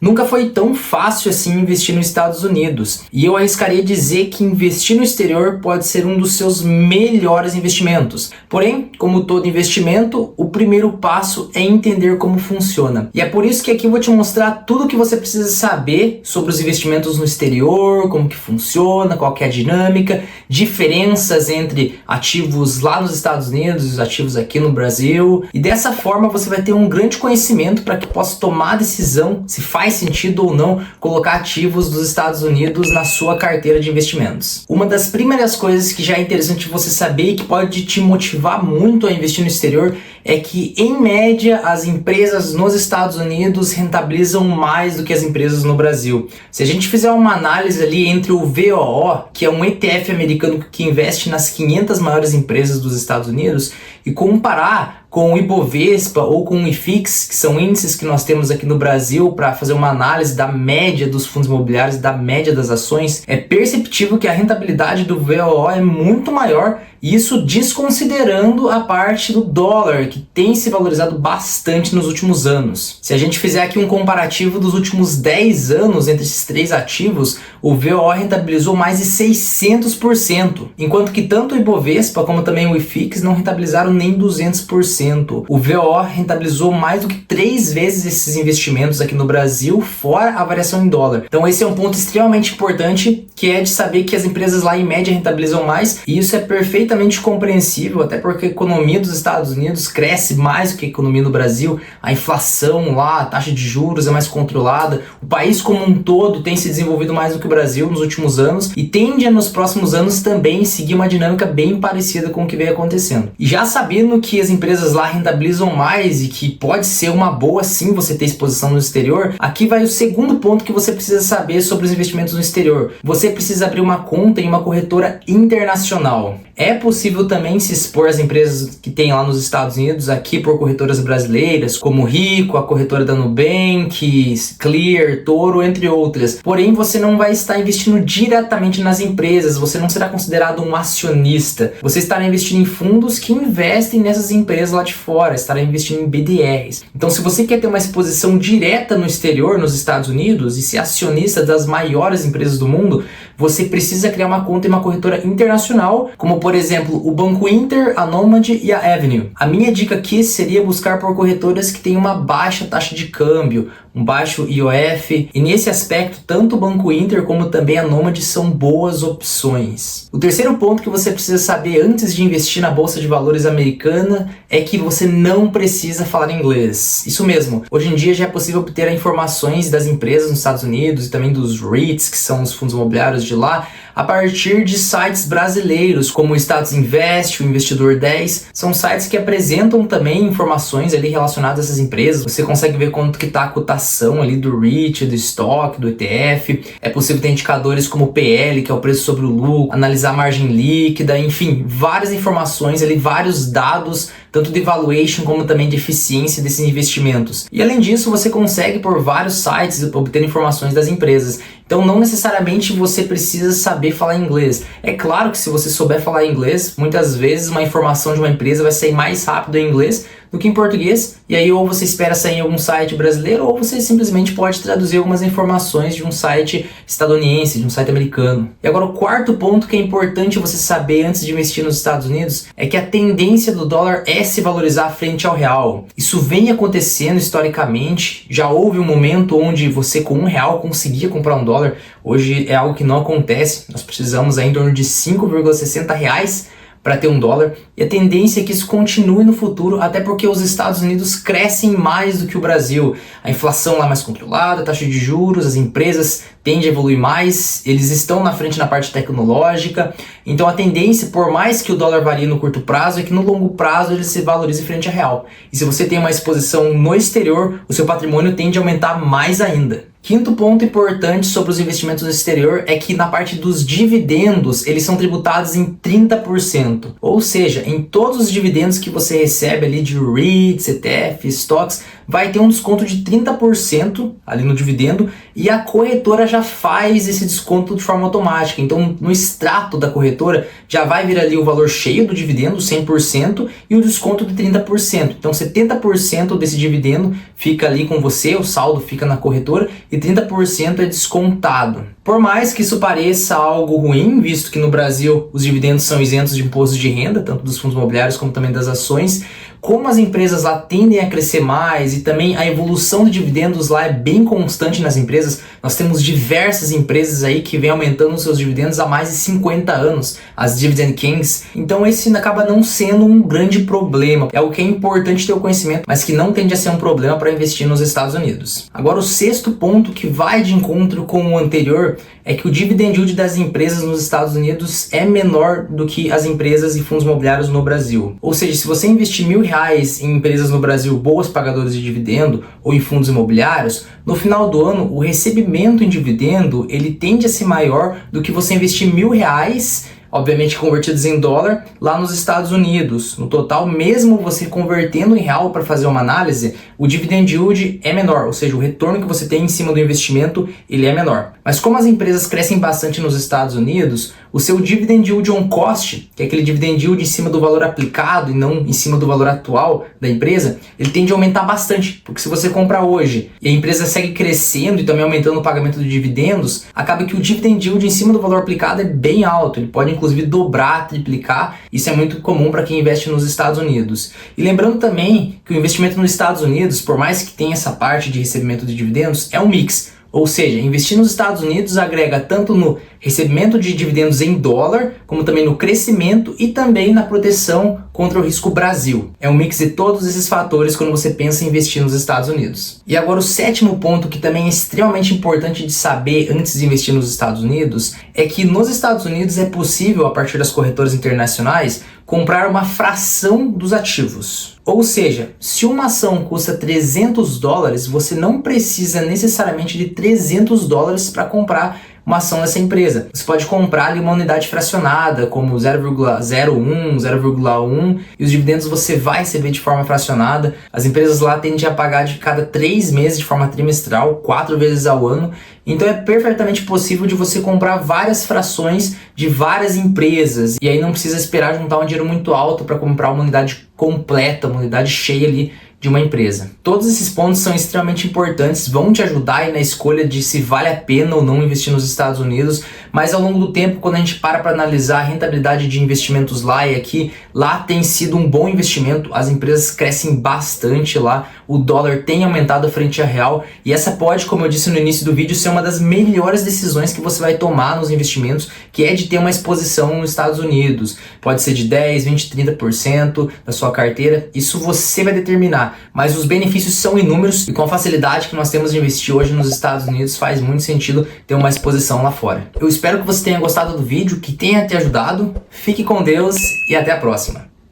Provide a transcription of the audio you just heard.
Nunca foi tão fácil assim investir nos Estados Unidos, e eu arriscaria dizer que investir no exterior pode ser um dos seus melhores investimentos. Porém, como todo investimento, o primeiro passo é entender como funciona. E é por isso que aqui eu vou te mostrar tudo o que você precisa saber sobre os investimentos no exterior, como que funciona, qual que é a dinâmica, diferenças entre ativos lá nos Estados Unidos e os ativos aqui no Brasil. E dessa forma você vai ter um grande conhecimento para que possa tomar a decisão se faz sentido ou não colocar ativos dos Estados Unidos na sua carteira de investimentos. Uma das primeiras coisas que já é interessante você saber e que pode te motivar muito a investir no exterior é que, em média, as empresas nos Estados Unidos rentabilizam mais do que as empresas no Brasil. Se a gente fizer uma análise ali entre o VOO, que é um ETF americano que investe nas 500 maiores empresas dos Estados Unidos, e comparar com o Ibovespa ou com o IFIX, que são índices que nós temos aqui no Brasil para fazer uma análise da média dos fundos imobiliários, da média das ações, é perceptível que a rentabilidade do VOO é muito maior, e isso desconsiderando a parte do dólar, que tem se valorizado bastante nos últimos anos. Se a gente fizer aqui um comparativo dos últimos 10 anos entre esses três ativos, o VOO rentabilizou mais de 600%, enquanto que tanto o Ibovespa como também o IFIX não rentabilizaram nem 200%. O VOO rentabilizou mais do que 3 vezes esses investimentos aqui no Brasil, fora a variação em dólar. Então esse é um ponto extremamente importante, que é de saber que as empresas lá em média rentabilizam mais, e isso é perfeitamente compreensível, até porque a economia dos Estados Unidos cresce mais do que a economia no Brasil, a inflação lá, a taxa de juros é mais controlada, o país como um todo tem se desenvolvido mais do que o Brasil nos últimos anos e tende a nos próximos anos também seguir uma dinâmica bem parecida com o que vem acontecendo. E já sabendo que as empresas lá rentabilizam mais e que pode ser uma boa sim você ter exposição no exterior, aqui vai o segundo ponto que você precisa saber sobre os investimentos no exterior. Você precisa abrir uma conta em uma corretora internacional. É possível também se expor às empresas que tem lá nos Estados Unidos, aqui por corretoras brasileiras, como Rico, a corretora da Nubank, Clear, Toro, entre outras. Porém, você não vai estar investindo diretamente nas empresas, você não será considerado um acionista. Você estará investindo em fundos que investem nessas empresas lá de fora, estará investindo em BDRs. Então, se você quer ter uma exposição direta no exterior, nos Estados Unidos, e ser acionista das maiores empresas do mundo, você precisa criar uma conta em uma corretora internacional, como por exemplo o Banco Inter, a Nomad e a Avenue. A minha dica aqui seria buscar por corretoras que têm uma baixa taxa de câmbio, um baixo IOF, e nesse aspecto tanto o Banco Inter como também a Nomad são boas opções. O terceiro ponto que você precisa saber antes de investir na Bolsa de Valores americana é que você não precisa falar inglês. Isso mesmo, hoje em dia já é possível obter informações das empresas nos Estados Unidos e também dos REITs, que são os fundos imobiliários de lá, a partir de sites brasileiros, como o Status Invest, o Investidor 10, são sites que apresentam também informações ali relacionadas a essas empresas. Você consegue ver quanto que está a cotação ali do REIT, do estoque, do ETF. É possível ter indicadores como o PL, que é o preço sobre o lucro, analisar a margem líquida, enfim, várias informações ali, vários dados, tanto de valuation como também de eficiência desses investimentos. E além disso, você consegue por vários sites obter informações das empresas. Então não necessariamente você precisa saber falar inglês. É claro que se você souber falar inglês, muitas vezes uma informação de uma empresa vai sair mais rápido em inglês do que em português, e aí ou você espera sair em algum site brasileiro, ou você simplesmente pode traduzir algumas informações de um site estadunidense, de um site americano. E agora o quarto ponto que é importante você saber antes de investir nos Estados Unidos é que a tendência do dólar é se valorizar frente ao real. Isso vem acontecendo historicamente, já houve um momento onde você com R$1 conseguia comprar um dólar, hoje é algo que não acontece, nós precisamos aí em torno de R$5,60 para ter um dólar, e a tendência é que isso continue no futuro, até porque os Estados Unidos crescem mais do que o Brasil. A inflação lá é mais controlada, a taxa de juros, as empresas tendem a evoluir mais, eles estão na frente na parte tecnológica, então a tendência, por mais que o dólar varie no curto prazo, é que no longo prazo ele se valorize frente ao real. E se você tem uma exposição no exterior, o seu patrimônio tende a aumentar mais ainda. Quinto ponto importante sobre os investimentos no exterior é que na parte dos dividendos, eles são tributados em 30%. Ou seja, em todos os dividendos que você recebe ali de REITs, ETF, stocks, vai ter um desconto de 30% ali no dividendo e a corretora já faz esse desconto de forma automática. Então, no extrato da corretora já vai vir ali o valor cheio do dividendo, 100%, e o desconto de 30%. Então, 70% desse dividendo fica ali com você, o saldo fica na corretora e 30% é descontado. Por mais que isso pareça algo ruim, visto que no Brasil os dividendos são isentos de imposto de renda, tanto dos fundos imobiliários como também das ações, como as empresas lá tendem a crescer mais e também a evolução de dividendos lá é bem constante nas empresas, nós temos diversas empresas aí que vêm aumentando os seus dividendos há mais de 50 anos, as Dividend Kings, então esse acaba não sendo um grande problema, é algo que é importante ter o conhecimento, mas que não tende a ser um problema para investir nos Estados Unidos. Agora o sexto ponto que vai de encontro com o anterior é que o dividend yield das empresas nos Estados Unidos é menor do que as empresas e fundos imobiliários no Brasil. Ou seja, se você investir R$1.000 em empresas no Brasil boas pagadoras de dividendo ou em fundos imobiliários, no final do ano o recebimento em dividendo ele tende a ser maior do que você investir R$1.000, obviamente convertidos em dólar, lá nos Estados Unidos. No total, mesmo você convertendo em real para fazer uma análise, o dividend yield é menor, ou seja, o retorno que você tem em cima do investimento, ele é menor. Mas como as empresas crescem bastante nos Estados Unidos, o seu dividend yield on cost, que é aquele dividend yield em cima do valor aplicado e não em cima do valor atual da empresa, ele tende a aumentar bastante, porque se você comprar hoje e a empresa segue crescendo e também aumentando o pagamento de dividendos, acaba que o dividend yield em cima do valor aplicado é bem alto, ele pode inclusive dobrar, triplicar, isso é muito comum para quem investe nos Estados Unidos. E lembrando também que o investimento nos Estados Unidos, por mais que tenha essa parte de recebimento de dividendos, é um mix. Ou seja, investir nos Estados Unidos agrega tanto no recebimento de dividendos em dólar, como também no crescimento e também na proteção contra o risco Brasil. É um mix de todos esses fatores quando você pensa em investir nos Estados Unidos. E agora o sétimo ponto que também é extremamente importante de saber antes de investir nos Estados Unidos é que nos Estados Unidos é possível, a partir das corretoras internacionais, comprar uma fração dos ativos. Ou seja, se uma ação custa $300, você não precisa necessariamente de $300 para comprar uma ação dessa empresa. Você pode comprar ali uma unidade fracionada, como 0,01, 0,1, e os dividendos você vai receber de forma fracionada. As empresas lá tendem a pagar de cada 3 meses de forma trimestral, 4 vezes ao ano. Então é perfeitamente possível de você comprar várias frações de várias empresas. E aí não precisa esperar juntar um dinheiro muito alto para comprar uma unidade completa, uma unidade cheia ali de uma empresa. Todos esses pontos são extremamente importantes, vão te ajudar aí na escolha de se vale a pena ou não investir nos Estados Unidos, mas ao longo do tempo, quando a gente para analisar a rentabilidade de investimentos lá, e aqui, lá tem sido um bom investimento, as empresas crescem bastante lá, o dólar tem aumentado frente a real, e essa pode, como eu disse no início do vídeo, ser uma das melhores decisões que você vai tomar nos investimentos, que é de ter uma exposição nos Estados Unidos. Pode ser de 10, 20, 30% da sua carteira, isso você vai determinar. Mas os benefícios são inúmeros e com a facilidade que nós temos de investir hoje nos Estados Unidos faz muito sentido ter uma exposição lá fora. Eu espero que você tenha gostado do vídeo, que tenha te ajudado. Fique com Deus e até a próxima.